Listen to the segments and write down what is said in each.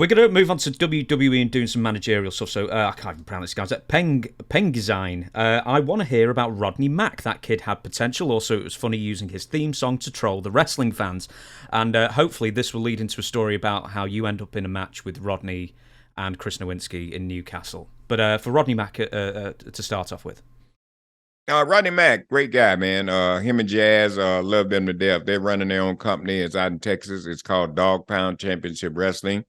we're going to move on to WWE and doing some managerial stuff. So I can't even pronounce this guy's Pengizine. I want to hear about Rodney Mack. That kid had potential. Also, it was funny using his theme song to troll the wrestling fans. And hopefully this will lead into a story about how you end up in a match with Rodney and Chris Nowinski in Newcastle. But for Rodney Mack to start off with. Rodney Mack, great guy, man. Him and Jazz, love them to death. They're running their own company. It's out in Texas. It's called Dog Pound Championship Wrestling.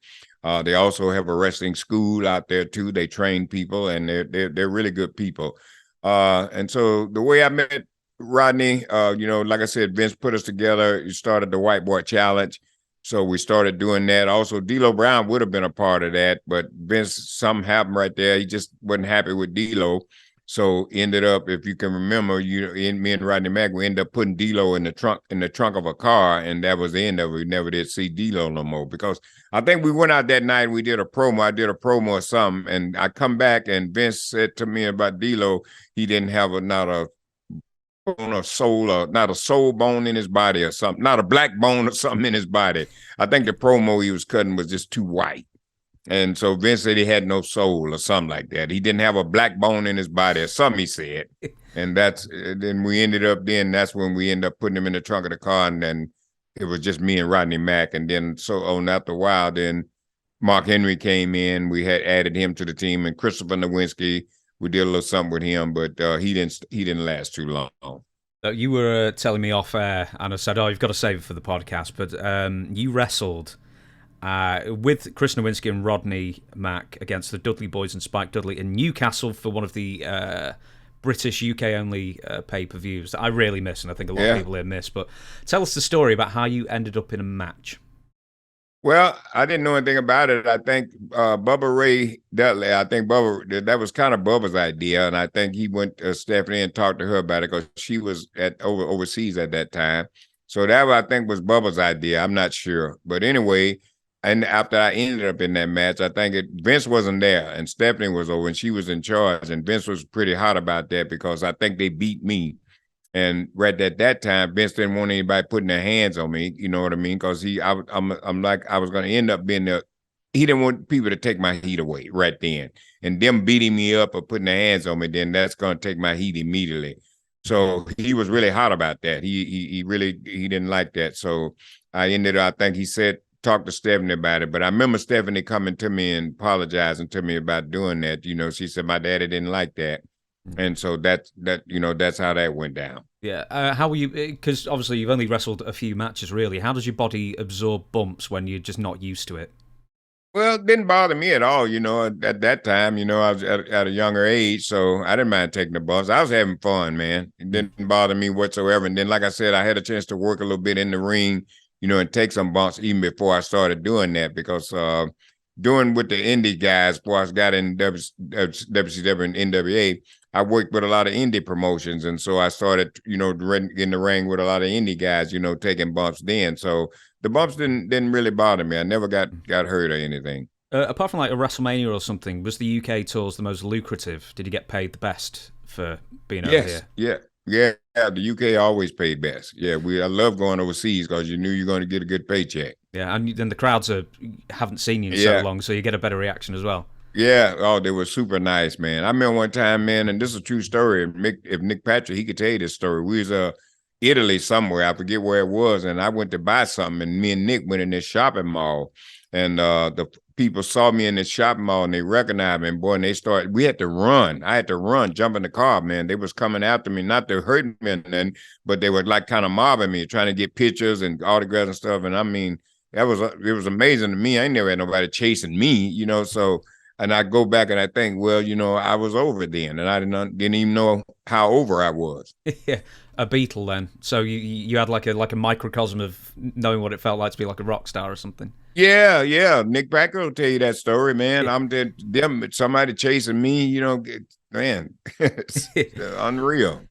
They also have a wrestling school out there too. They train people, and they're really good people. And so the way I met Rodney, like I said, Vince put us together. He started the White Boy Challenge. So we started doing that. Also, D'Lo Brown would have been a part of that, but Vince, something happened right there. He just wasn't happy with D'Lo. So ended up, if you can remember, me and Rodney Mack, we ended up putting D'Lo in the trunk of a car, and that was the end of it. We never did see D'Lo no more, because I think we went out that night and we did a promo. I did a promo or something, and I come back and Vince said to me about D'Lo, he didn't have not a bone or soul, or not a soul bone in his body or something, not a black bone or something in his body. I think the promo he was cutting was just too white. And so Vince said he had no soul or something like that. He didn't have a black bone in his body or something, he said. And that's when we ended up putting him in the trunk of the car, and then it was just me and Rodney Mack. And then after a while, then Mark Henry came in. We had added him to the team, and Christopher Nowinski, we did a little something with him, but he didn't last too long. You were telling me off air, and I said, you've got to save it for the podcast, but you wrestled with Chris Nowinski and Rodney Mack against the Dudley Boys and Spike Dudley in Newcastle for one of the British UK-only pay-per-views that I really miss, and I think a lot of people here miss. But tell us the story about how you ended up in a match. Well, I didn't know anything about it. I think Bubba Ray Dudley, that was kind of Bubba's idea, and I think he went to Stephanie and talked to her about it, because she was overseas at that time. So that, I think, was Bubba's idea. I'm not sure. But anyway, and after I ended up in that match, I think Vince wasn't there, and Stephanie was over, and she was in charge, and Vince was pretty hot about that, because I think they beat me. And right at that time, Vince didn't want anybody putting their hands on me. You know what I mean? Because I'm like, I was going to end up being there. He didn't want people to take my heat away right then. And them beating me up or putting their hands on me, then that's going to take my heat immediately. So he was really hot about that. He didn't like that. So I think he said, talk to Stephanie about it. But I remember Stephanie coming to me and apologizing to me about doing that. She said my daddy didn't like that. And so that's how that went down. Yeah. How were you? Because obviously you've only wrestled a few matches, really. How does your body absorb bumps when you're just not used to it? Well, it didn't bother me at all. At that time, I was at a younger age, so I didn't mind taking the bumps. I was having fun, man. It didn't bother me whatsoever. And then, like I said, I had a chance to work a little bit in the ring, and take some bumps even before I started doing that, because doing with the indie guys, before I got in WCW and NWA, I worked with a lot of indie promotions, and so I started, in the ring with a lot of indie guys, taking bumps then. So the bumps didn't really bother me. I never got hurt or anything. Apart from like a WrestleMania or something, was the UK tours the most lucrative? Did you get paid the best for being over here? Yeah. The UK always paid best. Yeah, I love going overseas, because you knew you're going to get a good paycheck. Yeah, and then the crowds haven't seen you in so long, so you get a better reaction as well. Yeah, they were super nice, man. I remember one time, man, and this is a true story. If Nick Patrick, he could tell you this story. We was Italy somewhere, I forget where it was, and I went to buy something, and me and Nick went in this shopping mall, and the people saw me in this shopping mall, and they recognized me, and boy, and we had to run. I had to run, jump in the car, man. They was coming after me, not to hurt me, but they were like kind of mobbing me, trying to get pictures and autographs and stuff. And I mean, it was amazing to me. I ain't never had nobody chasing me, so. And I go back and I think, well, I was over then, and I didn't even know how over I was. Yeah, a Beatle then. So you had like a microcosm of knowing what it felt like to be like a rock star or something. Yeah. Nick Packer will tell you that story, man. Yeah. Somebody chasing me, man. It's unreal.